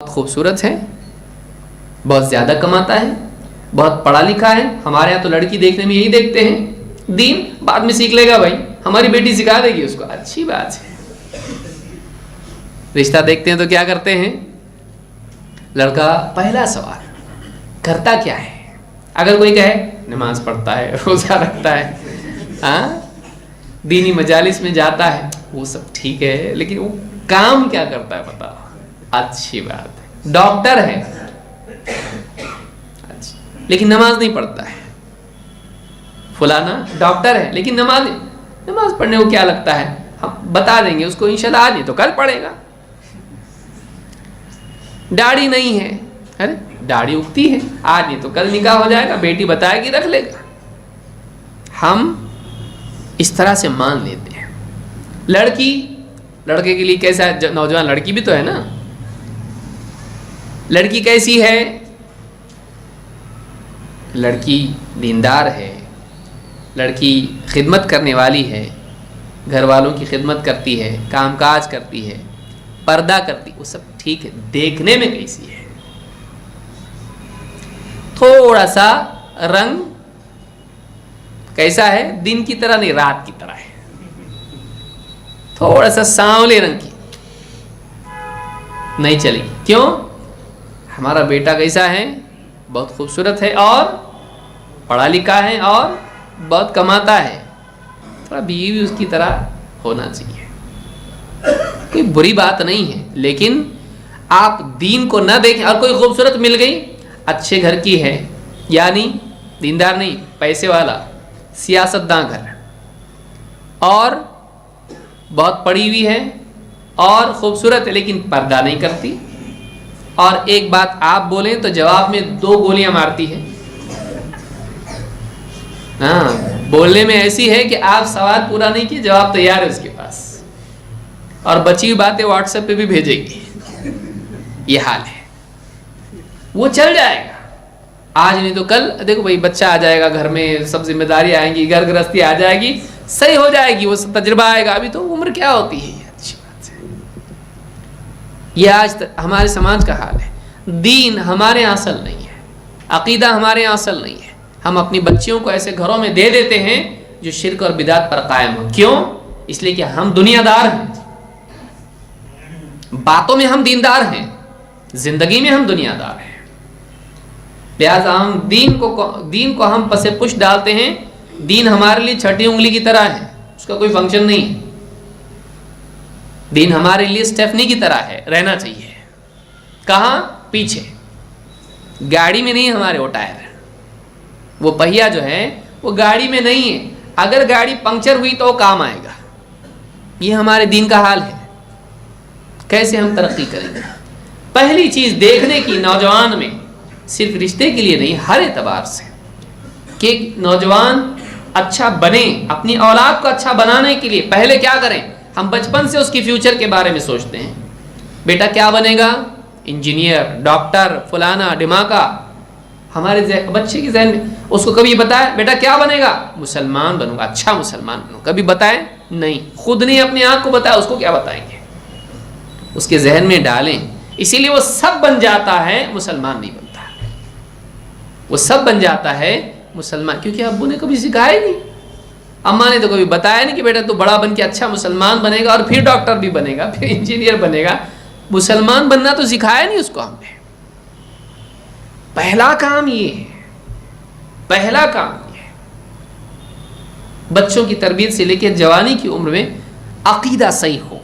بہت خوبصورت ہے, بہت زیادہ کماتا ہے, بہت پڑھا لکھا ہے. ہمارے یہاں تو لڑکی دیکھنے میں یہی دیکھتے ہیں, دین بعد میں سیکھ لے گا بھائی, ہماری بیٹی سکھا دے گی اس کو. اچھی بات ہے. رشتہ دیکھتے ہیں تو کیا کرتے ہیں, لڑکا پہلا سوال کرتا کیا ہے. اگر کوئی کہے نماز پڑھتا ہے, روزہ رکھتا ہے, ہاں دینی مجالس میں جاتا ہے, وہ سب ٹھیک ہے, لیکن وہ کام کیا کرتا ہے بتاؤ. اچھی بات ہے. ڈاکٹر ہے لیکن نماز نہیں پڑھتا ہے. فلانا ڈاکٹر ہے لیکن نماز پڑھنے کو کیا لگتا ہے, ہم بتا دیں گے اس کو انشاءاللہ, آج نہیں تو کل پڑھے گا. داڑھی نہیں ہے, ارے داڑھی اگتی ہے, آج نہیں تو کل نکاح ہو جائے گا, بیٹی بتائے گی رکھ لے گا. ہم اس طرح سے مان لیتے ہیں. لڑکے کے لیے کیسا ہے, نوجوان لڑکی بھی تو ہے نا, لڑکی کیسی ہے, لڑکی دیندار ہے, لڑکی خدمت کرنے والی ہے, گھر والوں کی خدمت کرتی ہے, کام کاج کرتی ہے, پردہ کرتی, وہ سب ٹھیک ہے. دیکھنے میں کیسی ہے, تھوڑا سا رنگ کیسا ہے, دن کی طرح نہیں رات کی طرح ہے, تھوڑا سا سانولے رنگ کی, نہیں چلے گی. کیوں, ہمارا بیٹا کیسا ہے, بہت خوبصورت ہے اور پڑھا لکھا ہے اور بہت کماتا ہے, تھوڑا بیوی بھی اس کی طرح ہونا چاہیے. کوئی بری بات نہیں ہے, لیکن آپ دین کو نہ دیکھیں. اور کوئی خوبصورت مل گئی, اچھے گھر کی ہے, یعنی دیندار نہیں, پیسے والا, سیاست داں گھر, اور بہت پڑھی ہوئی ہے اور خوبصورت ہے لیکن پردہ نہیں کرتی, اور ایک بات آپ بولیں تو جواب میں 2 گولیاں مارتی ہے. ہاں, بولنے میں ایسی ہے کہ آپ سوال پورا نہیں کیے, جواب تیار ہے اس کے پاس, اور بچی ہوئی باتیں واٹس ایپ پہ بھی بھیجے گی. یہ حال ہے. وہ چل جائے گا, آج نہیں تو کل دیکھو بھائی بچہ آ جائے گا گھر میں, سب ذمہ داری آئیں گی, گھر گرہستی آ جائے گی, صحیح ہو جائے گی, وہ تجربہ آئے گا. ابھی تو عمر کیا ہوتی ہے. اچھی بات ہے. یہ آج ہمارے سماج کا حال ہے. دین ہمارے یہاں اصل نہیں ہے, عقیدہ ہمارے یہاں اصل نہیں ہے. ہم اپنی بچیوں کو ایسے گھروں میں دے دیتے ہیں جو شرک اور بدعت پر قائم ہو. کیوں, اس لیے کہ ہم دنیا دار ہیں, باتوں میں ہم دیندار ہیں, زندگی میں ہم دنیا دار ہیں. لہذا ہم دین کو ہم پس پش ڈالتے ہیں. دین ہمارے لیے چھٹی انگلی کی طرح ہے, اس کا کوئی فنکشن نہیں ہے. دین ہمارے لیے اسٹیفنی کی طرح ہے, رہنا چاہیے. کہاں, پیچھے گاڑی میں نہیں. ہمارے وہ ٹائر, وہ پہیا جو ہے وہ گاڑی میں نہیں ہے. اگر گاڑی پنکچر ہوئی تو کام آئے گا. یہ ہمارے دین کا حال ہے. کیسے ہم ترقی کریں گے؟ پہلی چیز دیکھنے کی نوجوان میں, صرف رشتے کے لیے نہیں, ہر اعتبار سے, کہ نوجوان اچھا بنے, اپنی اولاد کو اچھا بنانے کے لیے پہلے کیا کریں. ہم بچپن سے اس کی فیوچر کے بارے میں سوچتے ہیں, بیٹا کیا بنے گا, انجینئر, ڈاکٹر, فلانا ڈھماکا. ہمارے بچے کے ذہن میں اس کو کبھی بتایا بیٹا کیا بنے گا, مسلمان بنوں گا, اچھا مسلمان بنوں گا, کبھی بتائیں نہیں. خود نہیں اپنی آنکھ کو بتایا, اس کو کیا بتائیں گے. اس کے ذہن میں ڈالیں. اسی لیے وہ سب بن جاتا ہے, مسلمان نہیں بنتا. وہ سب بن جاتا ہے مسلمان, کیونکہ ابو نے کبھی سکھایا نہیں, اماں نے تو کبھی بتایا نہیں کہ بیٹا تو بڑا بن کے اچھا مسلمان بنے گا, اور پھر ڈاکٹر بھی بنے گا, پھر انجینئر بنے گا. مسلمان بننا تو سکھایا نہیں اس کو ہم نے. پہلا کام یہ ہے, پہلا کام یہ ہے, بچوں کی تربیت سے لے کے جوانی کی عمر میں عقیدہ صحیح ہو.